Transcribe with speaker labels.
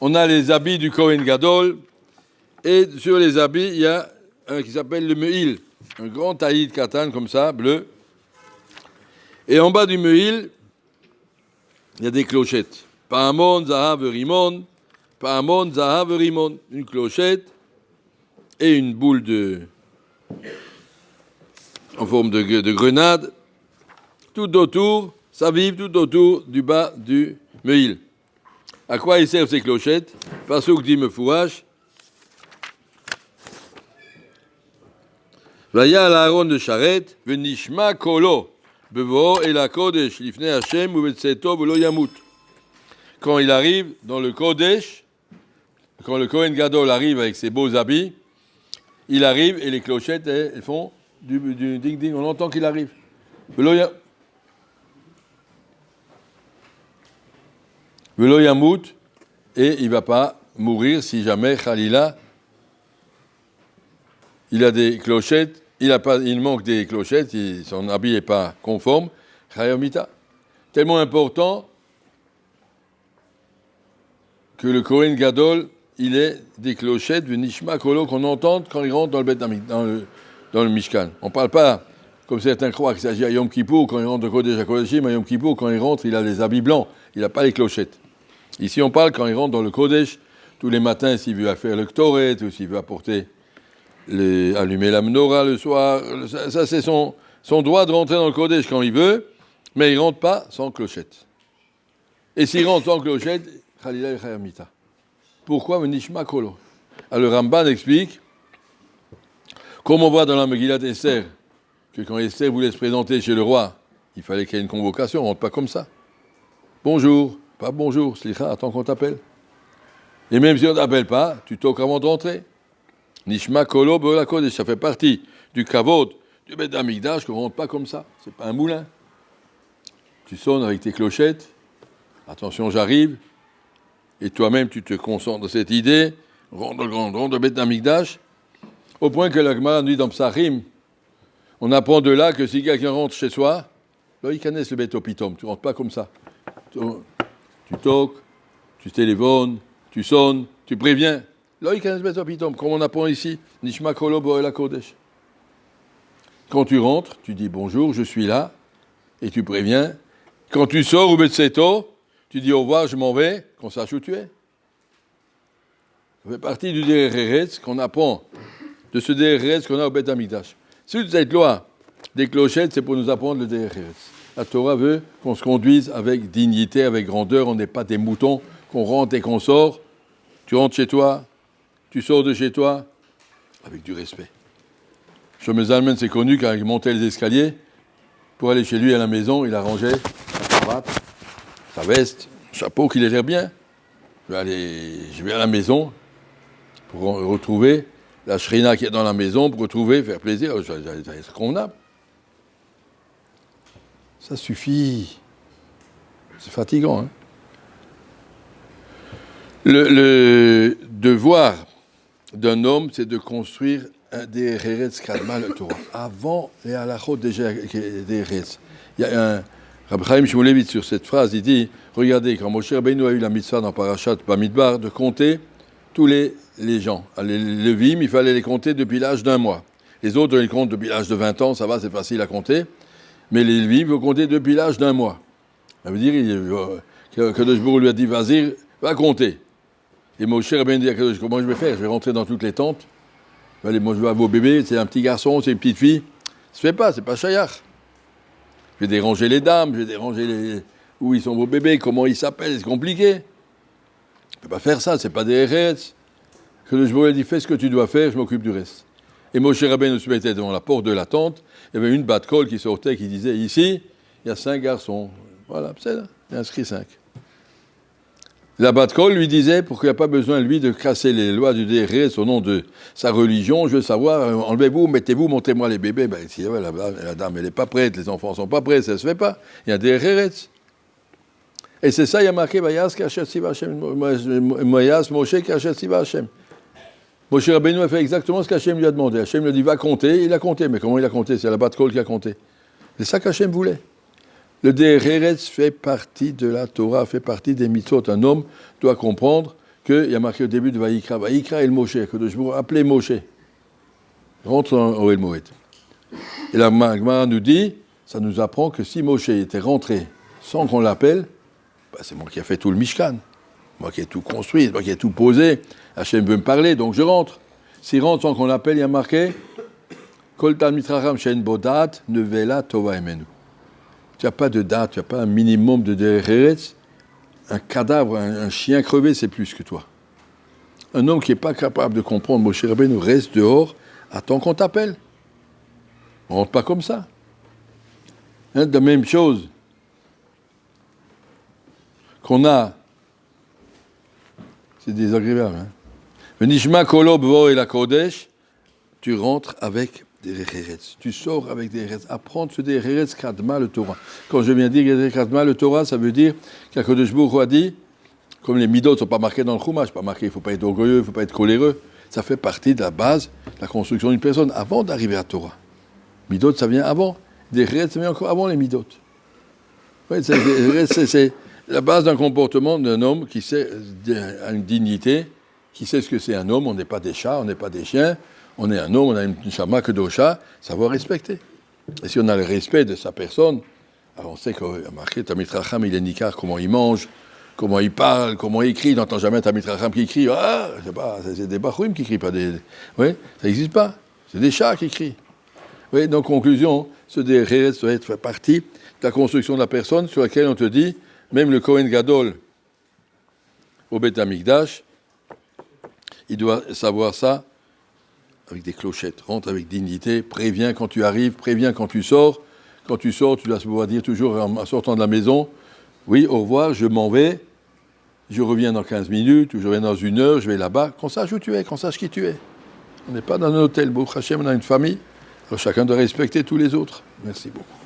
Speaker 1: On a les habits du Kohen Gadol, et sur les habits, il y a un qui s'appelle le Mehil, un grand taïd katan comme ça, bleu. Et en bas du Mehil, il y a des clochettes. Pahamon, Zahav, Rimon, Pahamon, Zahav, Rimon. Une clochette et une boule en forme de grenade, tout autour, ça vive tout autour du bas du Mehil. À quoi ils servent ces clochettes? Pasuk dit Mefourash. Vaya al Aaron de Sharet, venishma kolo, bevo et la kodesh, lifne Hashem, uvetseto velo yamut. Quand il arrive dans le kodesh, quand le Kohen Gadol arrive avec ses beaux habits, il arrive et les clochettes, elles font du ding-ding, on entend qu'il arrive. Velo yamut, et il ne va pas mourir si jamais, Khalila, il a des clochettes, il manque des clochettes, son habit n'est pas conforme, Chayomita. Tellement important que le Kohen Gadol, il est des clochettes, du Nishma Kolo, qu'on entend quand il rentre dans le Beth Amikdash, dans le Mishkan. On ne parle pas, comme certains croient, qu'il s'agit à Yom Kippour, quand il rentre de Kodesh à Kodeshim, à Yom Kippour, quand il rentre, il a des habits blancs, il n'a pas les clochettes. Ici, on parle quand il rentre dans le Kodesh, tous les matins, s'il veut faire le Ktoret, ou s'il veut allumer la menorah le soir, ça c'est son droit de rentrer dans le Kodesh quand il veut, mais il ne rentre pas sans clochette. Et s'il rentre sans clochette, Khalila et Chayamita. Pourquoi Nishma Kolo? Alors le Ramban explique, comme on voit dans la Megillat Esther, que quand Esther voulait se présenter chez le roi, il fallait qu'il y ait une convocation, on ne rentre pas comme ça. Bonjour, pas bonjour, slicha, attends qu'on t'appelle. Et même si on ne t'appelle pas, tu toques avant de rentrer. Nishma Kolo Be'ola Kodesh, ça fait partie du kavod, du Beth Amikdash, qu'on ne rentre pas comme ça. C'est pas un moulin. Tu sonnes avec tes clochettes, attention, j'arrive, et toi-même tu te concentres dans cette idée, rentre dans le Beth Amikdash, au point que la Gemara nous dit dans Psachim, on apprend de là que si quelqu'un rentre chez soi, là il connaît le Beth Opitom, tu ne rentres pas comme ça. Tu toques, tu téléphones, tu sonnes, tu préviens. Là, il connaît le Beth Opitom, comme on apprend ici, Nishma Kolo Be'ola Kodesh. Quand tu rentres, tu dis bonjour, je suis là, et tu préviens. Quand tu sors au Betseto, tu dis au revoir, je m'en vais, qu'on sache où tu es. Ça fait partie du Derech Eretz qu'on apprend, de ce Derech Eretz qu'on a au Beth Amikdash. Cette loi des clochettes, c'est pour nous apprendre le Derech Eretz. La Torah veut qu'on se conduise avec dignité, avec grandeur, on n'est pas des moutons, qu'on rentre et qu'on sort. Tu rentres chez toi, tu sors de chez toi, avec du respect. Shlomo Zalman, c'est connu, quand il montait les escaliers, pour aller chez lui à la maison, il arrangeait sa cravate, sa veste, chapeau qu'il ait l'air bien. Je vais à la maison pour retrouver la shrina qui est dans la maison, pour retrouver, faire plaisir, ça va être convenable. Ça suffit. C'est fatigant, hein. Le devoir d'un homme, c'est de construire des Eretz Kadma le Torah. Avant les halachot des Eretz. Il y a un Rabbi Chaim Shmulevitz sur cette phrase, il dit, regardez, quand Moshe Rabbeinu a eu la mitzvah dans Parashat Bamidbar de compter tous les gens. Les Levim, il fallait les compter depuis l'âge d'un mois. Les autres, ils comptent depuis l'âge de 20 ans, ça va, c'est facile à compter. Mais les Levim, il faut compter depuis l'âge d'un mois. Ça veut dire que Kadosh Baruch Hu lui a dit, vas-y, va compter. Et Moshe Rabbeinu dit à Kadosh, comment je vais faire? Je vais rentrer dans toutes les tentes. Allez, moi je vais à vos bébés, c'est un petit garçon, c'est une petite fille. Ça se fait pas, c'est pas shayach. Je vais déranger les dames, je vais déranger où ils sont vos bébés, comment ils s'appellent, c'est compliqué. Je ne peux pas faire ça, c'est pas des Eretz. Kadosh Baruch Hu a dit, fais ce que tu dois faire, je m'occupe du reste. Et Moshe Rabbeinu se mettait devant la porte de la tente, il y avait une bat-kol qui sortait, qui disait, ici, il y a 5 garçons. Voilà, c'est là, il y a inscrit 5. La bat-kol lui disait, pour qu'il n'y a pas besoin, lui, de casser les lois du Derech au nom de sa religion, je veux savoir, enlevez-vous, mettez-vous, montez-moi les bébés. Ben, si, ouais, la dame, elle n'est pas prête, les enfants ne sont pas prêts, ça ne se fait pas. Il y a des Derech. Et c'est ça, il y a marqué, Vayas Kachet Siva Hashem, Moyas Moshe Kachet Siva Hashem. Moshe Rabbeinu a fait exactement ce qu'Hachem lui a demandé. Hachem lui a dit, va compter, il a compté. Mais comment il a compté? C'est la bat-kol qui a compté. C'est ça qu'Hachem voulait. Le Dereretz fait partie de la Torah, fait partie des mitzvot. Un homme doit comprendre qu'il y a marqué au début de Vaïkra. Vaïkra el Moshe, que je vous appelez Moshe. Rentre au El Moed. Et la Gemara nous dit, ça nous apprend que si Moshe était rentré sans qu'on l'appelle, bah c'est moi qui ai fait tout le Mishkan. Moi qui ai tout construit, moi qui ai tout posé. Hachem veut me parler, donc je rentre. S'il rentre sans qu'on l'appelle, il y a marqué Kol Tal Mitracham Shen Bodat Nevela Tova Emenu. Tu n'as pas de date, tu n'as pas un minimum de Dereretz. Un cadavre, un chien crevé, c'est plus que toi. Un homme qui n'est pas capable de comprendre Moshe Rabbeinu reste dehors, attend qu'on t'appelle. On ne rentre pas comme ça. Hein, la même chose qu'on a, c'est désagréable. Nishma Kolo Bvo et la Kodesh, tu rentres avec des Dereretz. Tu sors avec des Dereretz. Apprendre ce Dereretz Kadma le Torah. Quand je viens dire Dereretz Kadma le Torah, ça veut dire qu'Akadosh Baruch Hu a dit, comme les midot ne sont pas marqués dans le Chumash, pas marqué, il ne faut pas être orgueilleux, il ne faut pas être coléreux. Ça fait partie de la base de la construction d'une personne, avant d'arriver à Torah. Midot, ça vient avant. Dereretz, ça vient encore avant les midot. Ouais, c'est la base d'un comportement d'un homme qui sait, a une dignité, qui sait ce que c'est un homme. On n'est pas des chats, on n'est pas des chiens. On est un homme, on a une shama que d'Osha, savoir respecter. Et si on a le respect de sa personne, alors on sait qu'il y a marqué Tamid Racham, il est nikar, comment il mange, comment il parle, comment il crie. On n'entend jamais Tamid Racham qui crie. Ah, c'est des bachouim qui crient, pas des. Oui, ça n'existe pas. C'est des chats qui crient. Oui, donc conclusion, ce Dereretz doit être partie de la construction de la personne sur laquelle on te dit, même le Kohen Gadol au Beth Amikdash, il doit savoir ça avec des clochettes. Rentre avec dignité, préviens quand tu arrives, préviens quand tu sors. Quand tu sors, tu dois pouvoir dire toujours en sortant de la maison, oui, au revoir, je m'en vais, je reviens dans 15 minutes, ou je reviens dans 1 heure, je vais là-bas, qu'on sache où tu es, qu'on sache qui tu es. On n'est pas dans un hôtel, Baruch Hashem, on a une famille, alors chacun doit respecter tous les autres. Merci beaucoup.